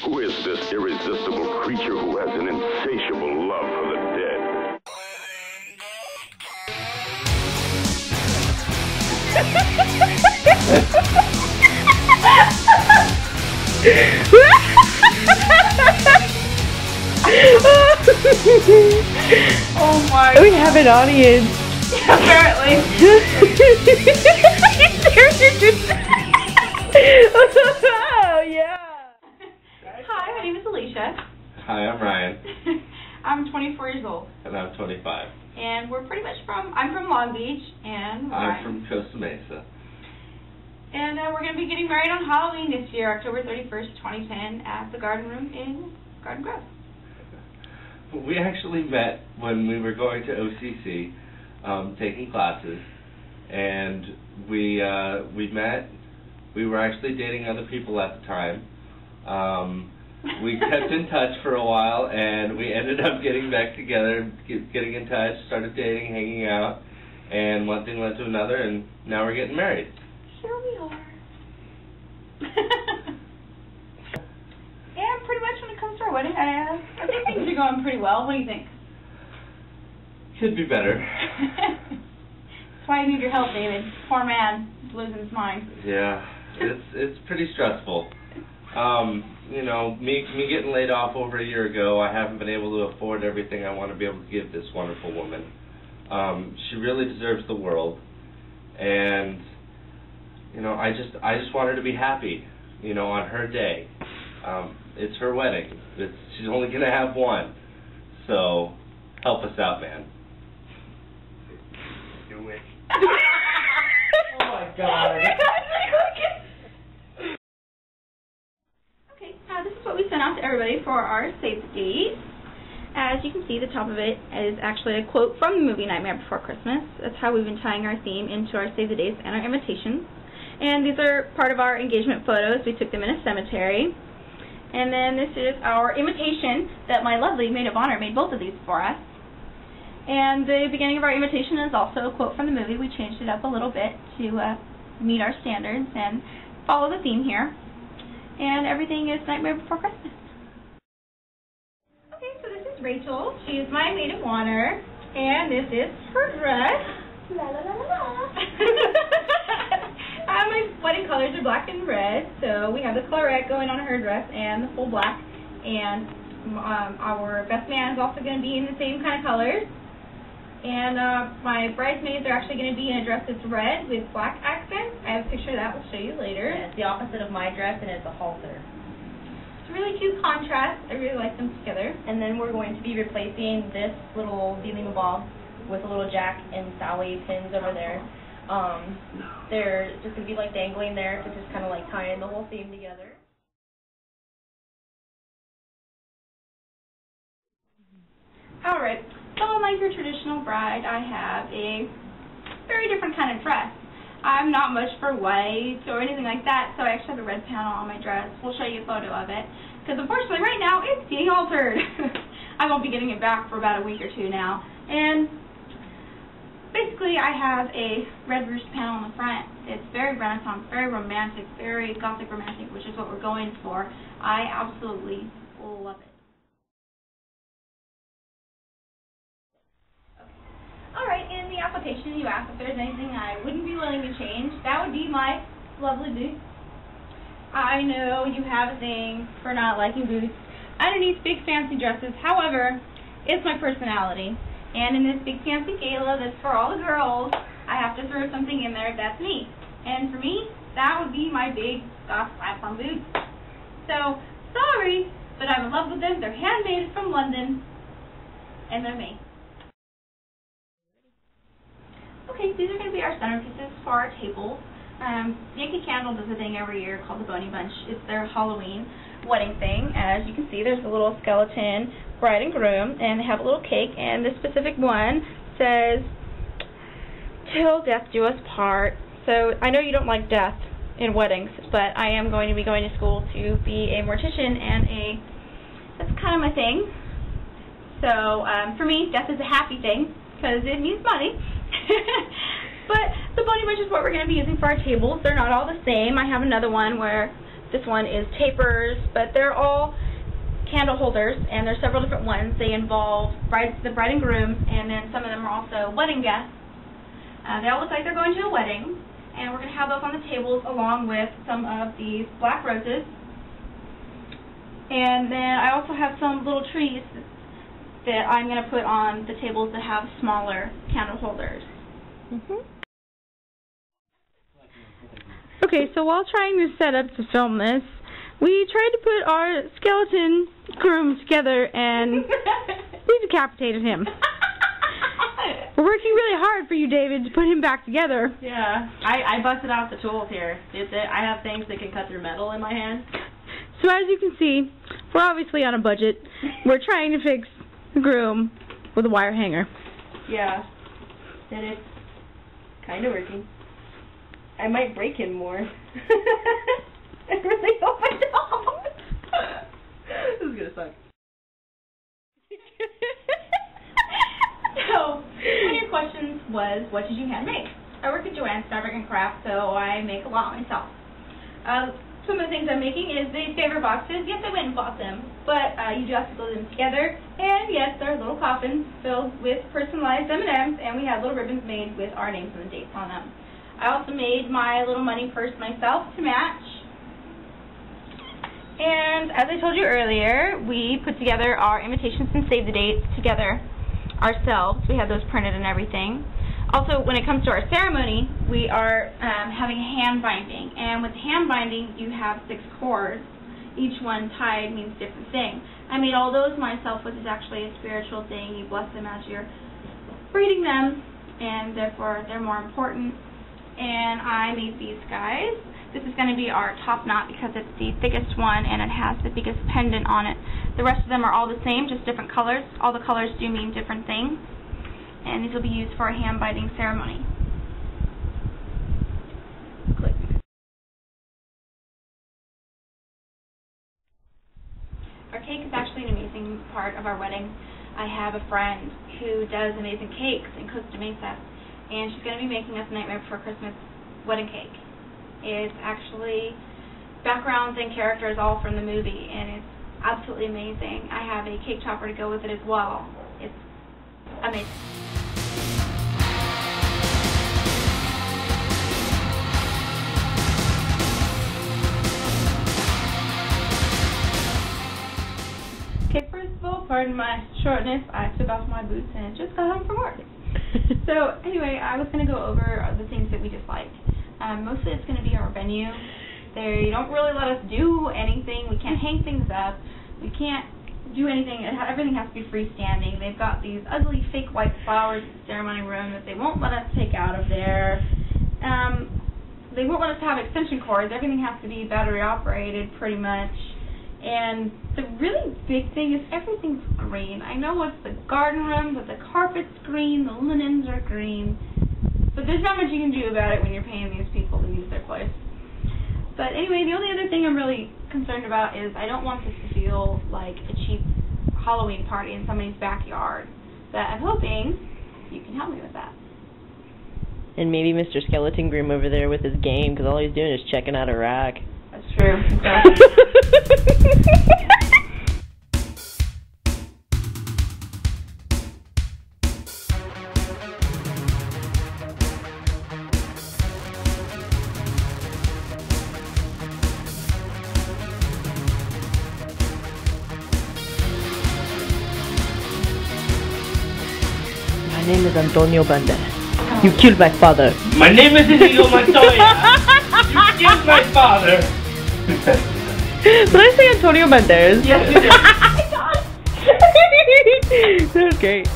Who is this irresistible creature who has an insatiable love for the dead? Oh my! We have an audience. Apparently. Oh yeah. Hi, my name is Alicia. Hi, I'm Ryan. I'm 24 years old. And I'm 25. And we're pretty much I'm from Long Beach, and I'm from Costa Mesa. And we're going to be getting married on Halloween this year, October 31st, 2010, at the Garden Room in Garden Grove. We actually met when we were going to OCC, taking classes, and we met. We were actually dating other people at the time. We kept in touch for a while, and we ended up getting back together, getting in touch, started dating, hanging out, and one thing led to another, and now we're getting married. Here we are. And pretty much when it comes to our wedding, I think things are going pretty well. What do you think? Could be better. That's why I need your help, David. Poor man is losing his mind. Yeah, it's pretty stressful. You know, me getting laid off over a year ago, I haven't been able to afford everything I want to be able to give this wonderful woman. She really deserves the world, and you know, I just want her to be happy, you know, on her day. It's her wedding. She's only going to have one. So, help us out, man. Do it. Oh my God. Okay, this is what we sent out to everybody for our save the date. As you can see, the top of it is actually a quote from the movie Nightmare Before Christmas. That's how we've been tying our theme into our save the dates and our invitations. And these are part of our engagement photos. We took them in a cemetery. And then this is our invitation that my lovely maid of honor made both of these for us. And the beginning of our invitation is also a quote from the movie. We changed it up a little bit to meet our standards and follow the theme here. And everything is Nightmare Before Christmas. Okay, so this is Rachel. She is my maid of honor. And this is her dress. La la la la la. My wedding colors are black and red, so we have the claret going on her dress and the full black, and our best man is also going to be in the same kind of colors, and my bridesmaids are actually going to be in a dress that's red with black accents. I have a picture of that we'll show you later. Yeah, it's the opposite of my dress, and it's a halter. It's a really cute contrast. I really like them together. And then we're going to be replacing this little Beelima with a little Jack and Sally pins over there. They're just going to be like dangling there to just kind of like tie in the whole theme together. Alright, so like your traditional bride, I have a very different kind of dress. I'm not much for white or anything like that, so I actually have a red panel on my dress. We'll show you a photo of it, because unfortunately right now it's being altered. I won't be getting it back for about a week or two now. And basically, I have a red ruched panel on the front. It's very Renaissance, very romantic, very Gothic romantic, which is what we're going for. I absolutely love it. Okay. Alright, in the application you asked if there's anything I wouldn't be willing to change. That would be my lovely boots. I know you have a thing for not liking boots underneath big fancy dresses. However, it's my personality. And in this big fancy gala that's for all the girls, I have to throw something in there that's me. And for me, that would be my big Scots platform boots. So, sorry, but I'm in love with them. They're handmade from London, and they're me. Okay, these are going to be our centerpieces for our table. Yankee Candle does a thing every year called the Boney Bunch. It's their Halloween wedding thing. As you can see, there's a little skeleton bride and groom, and they have a little cake, and this specific one says, "Till death do us part." So I know you don't like death in weddings, but I am going to be going to school to be a mortician, and that's kind of my thing. So for me, death is a happy thing, because it means money. But the Boney Bunch is what we're going to be using for our tables. They're not all the same. I have another one where This one is tapers, but they're all candle holders, and there's several different ones. They involve the bride and groom, and then some of them are also wedding guests. They all look like they're going to a wedding, and we're going to have those on the tables along with some of these black roses. And then I also have some little trees that I'm going to put on the tables that have smaller candle holders. Okay, so while trying to set up to film this, we tried to put our skeleton groom together and we decapitated him. We're working really hard for you, David, to put him back together. Yeah, I busted out the tools here. I have things that can cut through metal in my hand. So as you can see, we're obviously on a budget. We're trying to fix the groom with a wire hanger. Yeah, and it's kind of working. I might break him more. I really hope I don't. This is gonna suck. So, one of your questions was, what did you hand make? I work at Joann's Fabric and Craft, so I make a lot myself. Some of the things I'm making is these favor boxes. Yes, I went and bought them, but you do have to glue them together. And yes, there are little coffins filled with personalized M&Ms, and we have little ribbons made with our names and the dates on them. I also made my little money purse myself to match. And as I told you earlier, we put together our invitations and save the dates together ourselves. We had those printed and everything. Also, when it comes to our ceremony, we are having hand binding. And with hand binding, you have 6 cords. Each one tied means a different thing. I made all those myself, which is actually a spiritual thing. You bless them as you're braiding them, and therefore they're more important. And I made these guys. This is going to be our top knot because it's the thickest one and it has the biggest pendant on it. The rest of them are all the same, just different colors. All the colors do mean different things. And these will be used for a hand binding ceremony. Click. Our cake is actually an amazing part of our wedding. I have a friend who does amazing cakes in Costa Mesa, and she's going to be making us a Nightmare Before Christmas wedding cake. It's actually backgrounds and characters all from the movie, and it's absolutely amazing. I have a cake topper to go with it as well. It's amazing. Okay, first of all, pardon my shortness. I took off my boots and just got home from work. So anyway, I was going to go over the things that we disliked. Mostly it's going to be our venue. They don't really let us do anything. We can't hang things up. We can't do anything. Everything has to be freestanding. They've got these ugly fake white flowers in the ceremony room that they won't let us take out of there. They won't let us have extension cords. Everything has to be battery operated pretty much. And the really big thing is everything's green. I know it's the garden room, but the carpet's green, the linens are green. But there's not much you can do about it when you're paying these people to use their place. But anyway, the only other thing I'm really concerned about is I don't want this to feel like a cheap Halloween party in somebody's backyard. But I'm hoping you can help me with that. And maybe Mr. Skeleton Groom over there with his game, because all he's doing is checking out a rack. That's true. My name is Antonio Banderas. You killed my father. My name is Inigo Montoya. You killed my father. Did I say Antonio Banderas? Yes, you did. That was great.